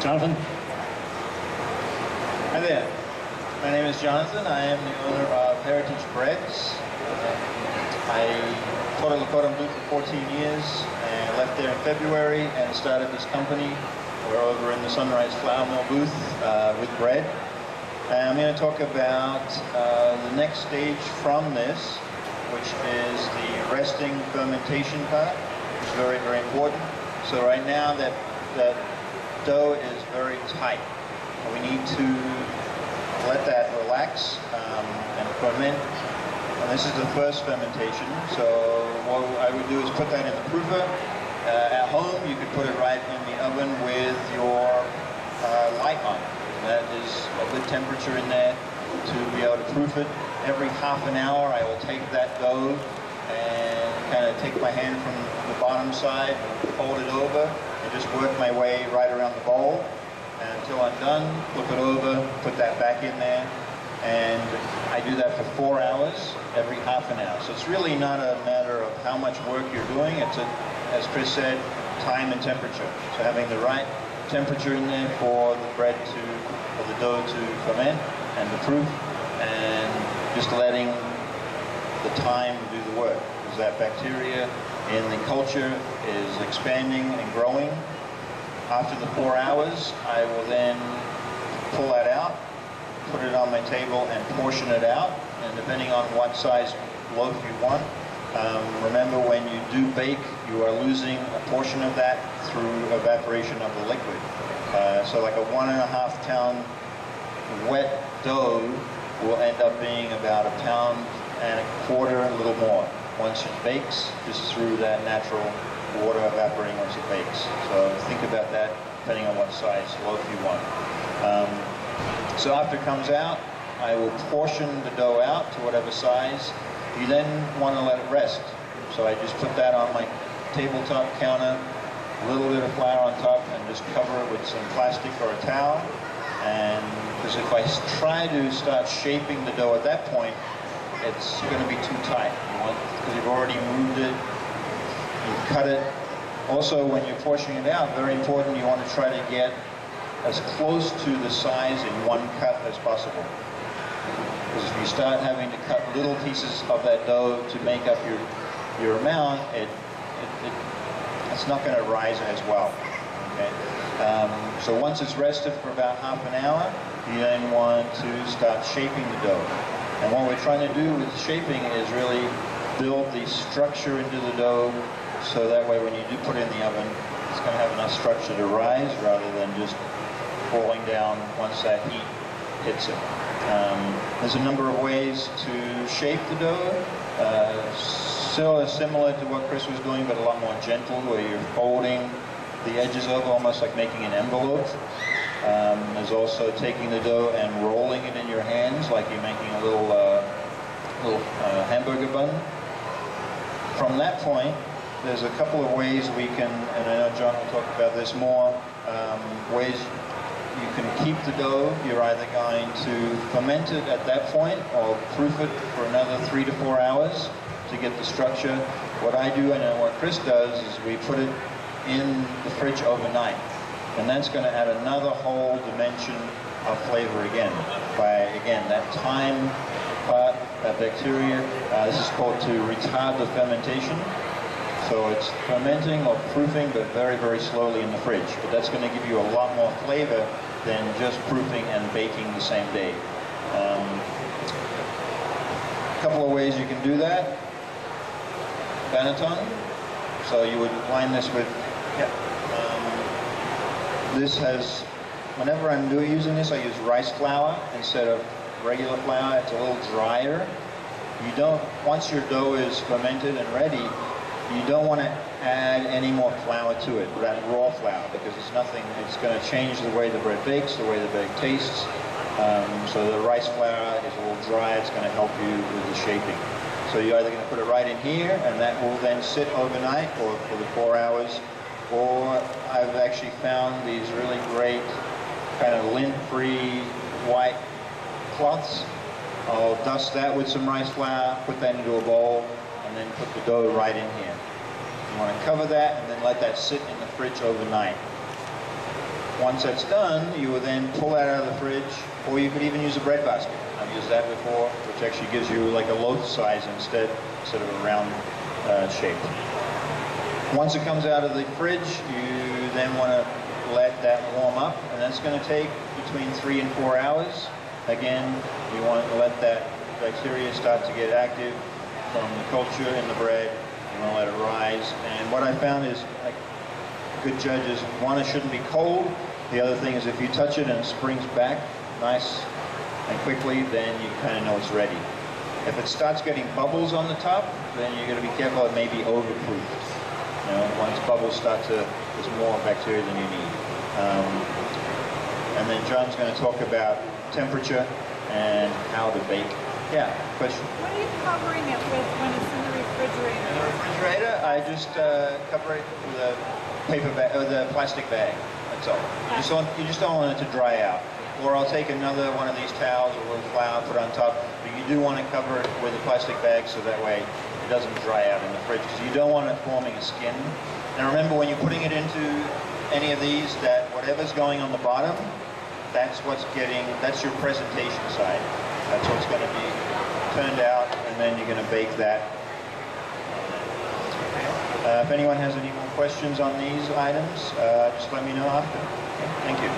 Jonathan? Hi there. My name is Jonathan. I am the owner of Heritage Breads. I taught at Lakota Blue for 14 years and left there in February and started this company. We're over in the Sunrise Flour Mill booth with bread. And I'm going to talk about the next stage from this, which is the resting fermentation part. It's very, very important. So right now that dough is very tight. We need to let that relax and ferment. And this is the first fermentation. So what I would do is put that in the proofer. At home, you could put it right in the oven with your light on. That is a good temperature in there to be able to proof it. Every half an hour, I will take that dough and kind of take my hand from the bottom side, fold it over, and just work my way right around the bowl. And until I'm done, flip it over, put that back in there, and I do that for 4 hours every half an hour. So it's really not a matter of how much work you're doing. It's, as Chris said, time and temperature. So having the right temperature in there for the bread to, or the dough to ferment and to proof, and just letting the time do the work. Because that bacteria in the culture is expanding and growing. After the 4 hours, I will then pull that out, put it on my table and portion it out. And depending on what size loaf you want, remember when you do bake, you are losing a portion of that through evaporation of the liquid. So like a 1.5 pound wet dough will end up being about 1.25 pounds, a little more, once it bakes, just through that natural water evaporating once it bakes. So think about that depending on what size loaf you want. So after it comes out, I will portion the dough out to whatever size. You then want to let it rest. So I just put that on my tabletop counter, a little bit of flour on top, and just cover it with some plastic or a towel. And because if I try to start shaping the dough at that point, it's going to be too tight. Because you've already moved it, you've cut it. Also, when you're portioning it out, very important, you want to try to get as close to the size in one cut as possible. Because if you start having to cut little pieces of that dough to make up your amount, it's not going to rise as well. Okay? So once it's rested for about half an hour, you then want to start shaping the dough. And what we're trying to do with shaping is really build the structure into the dough, so that way when you do put it in the oven, it's going to have enough structure to rise rather than just falling down once that heat hits it. There's a number of ways to shape the dough. Still similar to what Chris was doing, but a lot more gentle, where you're folding the edges over, almost like making an envelope. There's also taking the dough and rolling it in your hands, like you're making a little hamburger bun. From that point, there's a couple of ways we can, and I know John will talk about this more, ways you can keep the dough. You're either going to ferment it at that point or proof it for another 3 to 4 hours to get the structure. What I do and what Chris does is we put it in the fridge overnight. And that's going to add another whole dimension of flavor again. By, again, that time part, that bacteria, this is called to retard the fermentation. So it's fermenting or proofing, but very, very slowly in the fridge. But that's going to give you a lot more flavor than just proofing and baking the same day. A couple of ways you can do that. Banneton. So you would line this with, this has, whenever I'm using this, I use rice flour instead of regular flour. It's a little drier. You don't, once your dough is fermented and ready, you don't want to add any more flour to it, that raw flour, because it's nothing, it's going to change the way the bread bakes, the way the bread tastes. So the rice flour is a little dry, it's going to help you with the shaping. So you're either going to put it right in here, and that will then sit overnight or for the 4 hours, or I've actually found these really great kind of lint-free white cloths. I'll dust that with some rice flour, put that into a bowl, and then put the dough right in here. You want to cover that and then let that sit in the fridge overnight. Once that's done, you will then pull that out of the fridge, or you could even use a bread basket. I've used that before, which actually gives you like a loaf size instead of a round shape. Once it comes out of the fridge, you then want to let that warm up, and that's going to take between 3 and 4 hours. Again, you want to let that bacteria start to get active from the culture in the bread. You want to let it rise. And what I found is, like, good judges, one, it shouldn't be cold. The other thing is if you touch it and it springs back nice and quickly, then you kind of know it's ready. If it starts getting bubbles on the top, then you're going to be careful, it may be overproofed. You know, once bubbles start to, there's more bacteria than you need. And then John's going to talk about temperature and how to bake. Yeah, question? What are you covering it with when it's in the refrigerator? In the refrigerator, I just cover it with a paper bag, or the plastic bag. That's all. You just don't want it to dry out. Or I'll take another one of these towels, a little flour, put on top. But you do want to cover it with a plastic bag so that way it doesn't dry out in the fridge, because you don't want it forming a skin. And remember, when you're putting it into any of these, that whatever's going on the bottom, that's your presentation side. That's what's going to be turned out, and then you're going to bake that. If anyone has any more questions on these items, just let me know after. Okay, thank you.